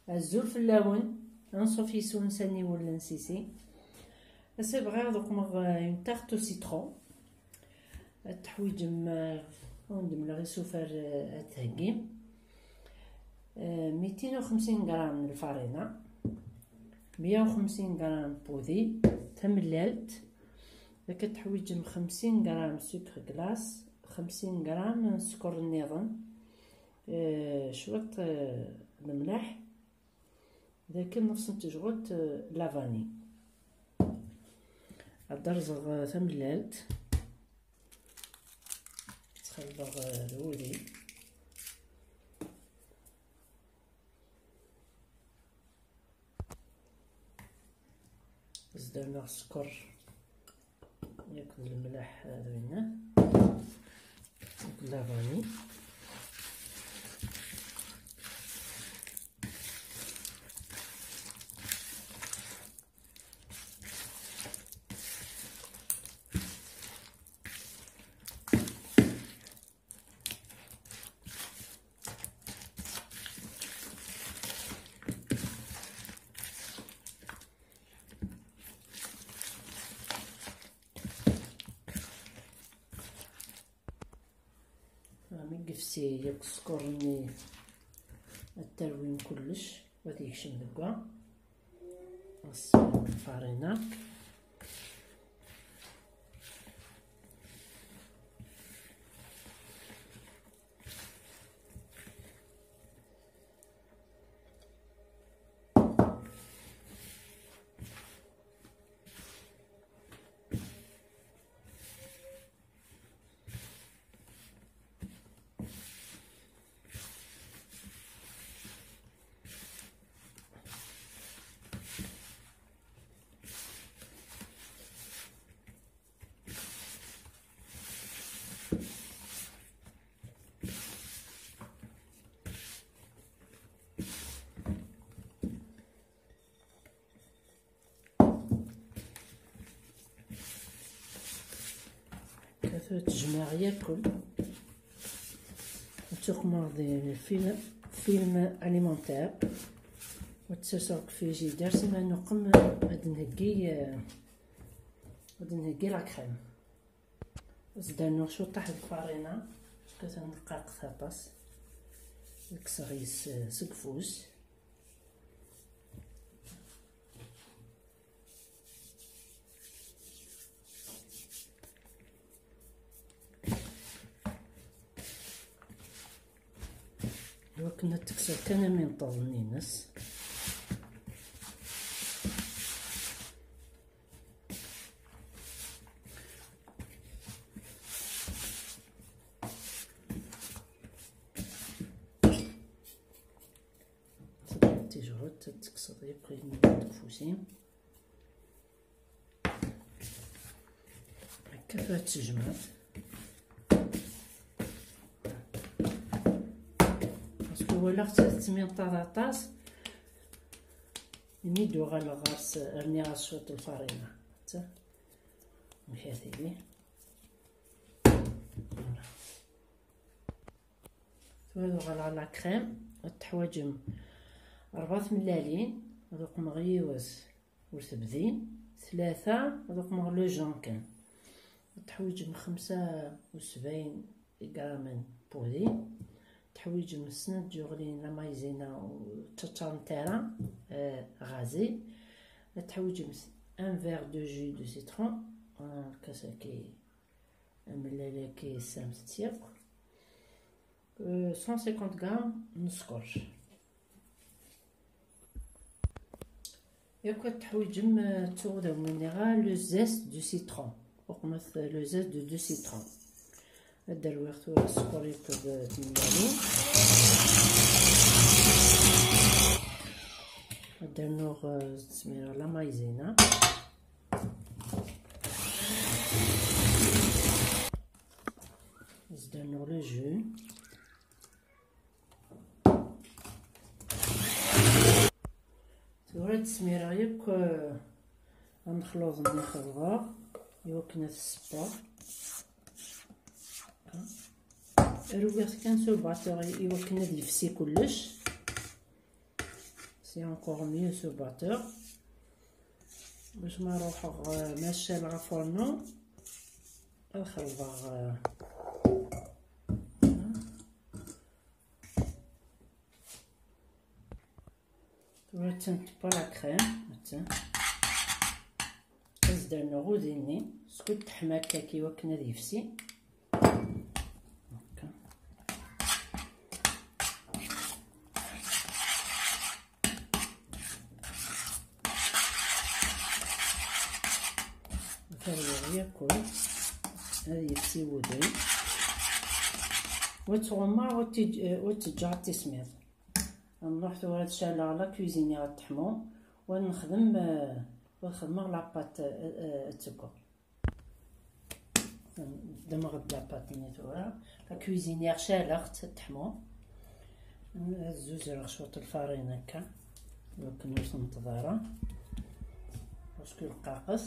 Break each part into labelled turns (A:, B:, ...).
A: الزول في اللون نصوفي سونساني ولا نسيسي أصبغي دوك اون تارت سيترون التحويج وندم لغي سوفر تهقي 250 غرام من الفارينة 150 غرام بودي تمللت داك التحويج 50 غرام سكر كلاص 50 غرام سكر النظام شوط الملح داك نفس تجغوت لافاني الدرزغ تمللت تخلبغ الودي زدنا السكر ياكل الملح هذوينا لافاني قفسي ياك السكر ني التروين كلش غادي يكشم دكا الفارينة تجمع ياكل وتخمر ديال فيلم اليمونتير وتسرق في جدار سما نقم غادي نهكي لا كريم زدنا شو طاح الفارينة كتنقاق ثاباس الكسغيس سقفوس كنا تكسر كان من طولنينس تجرد تكسر يبقى تكفوسين هكا تجمد ولا تسمين طاطاس نميدو غالا غارس رني غاسوط الفارينة حتى مشاتيلي هادو غالا لا كريم التحواجم 4 ملالين هذوك مغيوز وثبذين 3 هذوك مغ جون كان التحواجم 75 غرام بودي تحويج مسند جوغلين لا مايزينا و تشانتيرا غازي تحويج 1 فيغ دو جو دو سيترون كاساكي ملالكي سامستيق 150 غرام نسكر ياك تحويجم تغدا مينيرال لو زيست دو سيترون وقمت لو زيست دو سيترون هدا الوقت السكر يكتب تملالين هدا النوغ سميرة لا مايزينا زدا النوغ لو جو تورد سميرة ياك غنخلوط نخلطها يوكنا السبا رويت كان سو الباطوري يوكنا دلفسي كلش سي انكور ميو سو باتور باش ما نروحو ماشي لغفورنو الخلطة. تنت با لا كريم درنا غوديني سكوت تحمى هكا كيما كنا يفسي هكا. هكا ياكل هذه يفسي ودري وتغمر وتجع التسمير. نروح تو هاد الشعلة على كوزيني غتحمو ونخدم لاباط السكر. دمغ لاباط نيتورا لا كوزينيير شالة تحمو. زوج رغشوط الفارين هكا وكنوس نتظاهرة باسكو القاقص.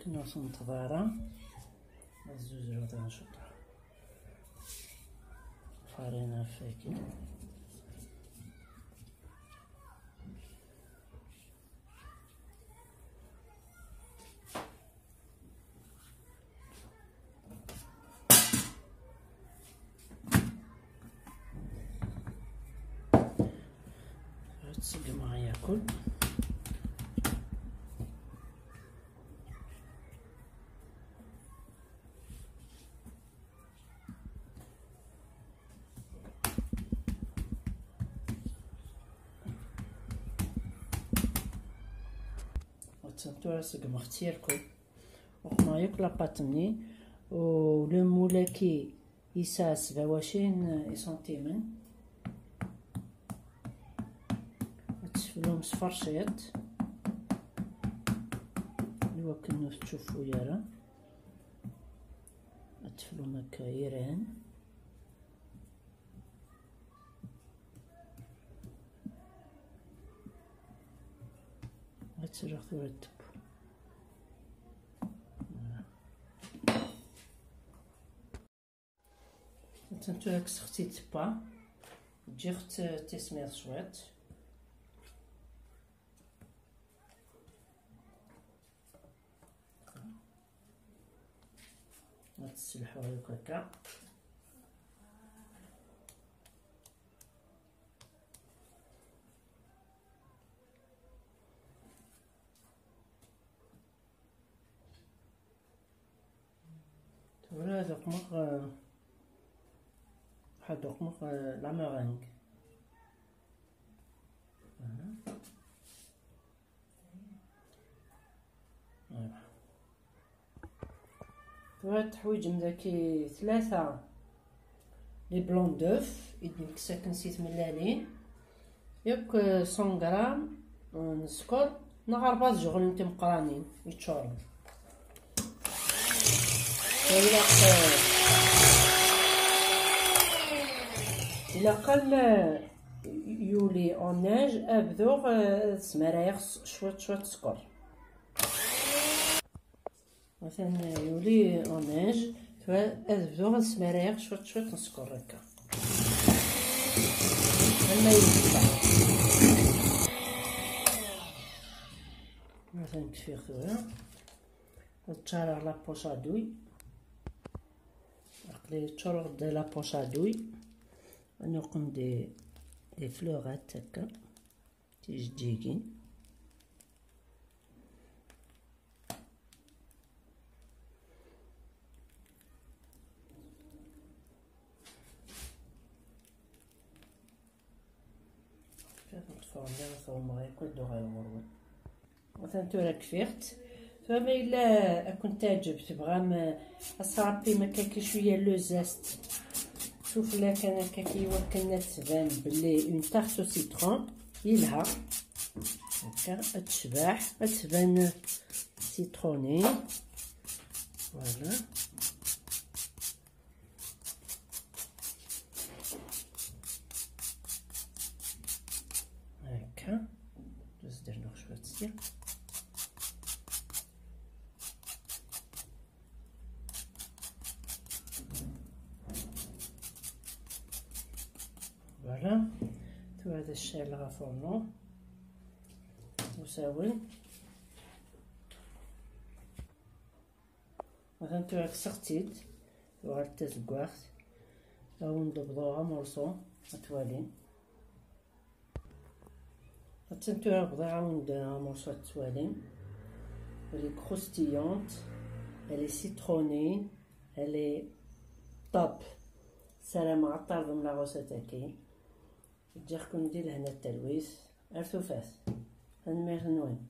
A: كنوس نتظاهرة الزوج راه نشطها فارينة فاكي. تسقى ما ياكل. تنتو سقم اختياركم وخما ياك لاباطني و لو مولاكي يساس 27 سنتيمن تسفلهم صفرشيط اللي كنو تشوفو يارا تفلهم هكا يران تسرح ترتب. تنتو هاك سختي تبا تجي خت تسمير شويت تسلحو هكا. هذا قمق واحد قمق لا مارينغ هاد التحويج مذاكي 3 لي بلون دوف يديك ساكن نسيت ملالين ياك 100 غرام سكر نهار باز جوغل نتي مقرانين يتشورب. إلا قل يولي اوناج ابدو سمرايغ شوية سكر. مثلا يولي اوناج ابدو سمرايغ شوية سكر هكا ما ينفع. مثلا كفي خويا تشارع لا بوشادوي عقلي تشرغ دي لا بوشادوي نقوم دي فلوغات هكا تيجديكين مثلا تورا كفيرت فما الا كنت تعجب تبغى اصرابي مكاكي شويه لو زاست شوف لا كان هكا كيوكلنا تبان بلي اون تارت سيترون يلها هكا تشباح تبان citronnée. Voilà. هكا دوز درنا شوية. فوالا تو هذا الشاي غافورنو وساول مثلا تو هاك سختيت وغاد تزكواخت او نضبطوها مرصو اتوالين تنتو هاك بضيعة ونديرها مرصو التوالين. Elle est croustillante, elle est citronnée, elle est top. السلام عطر من لاغوسة تاكي تجيكم ندير هنا التلويث ارثوفاث هنمير نوين.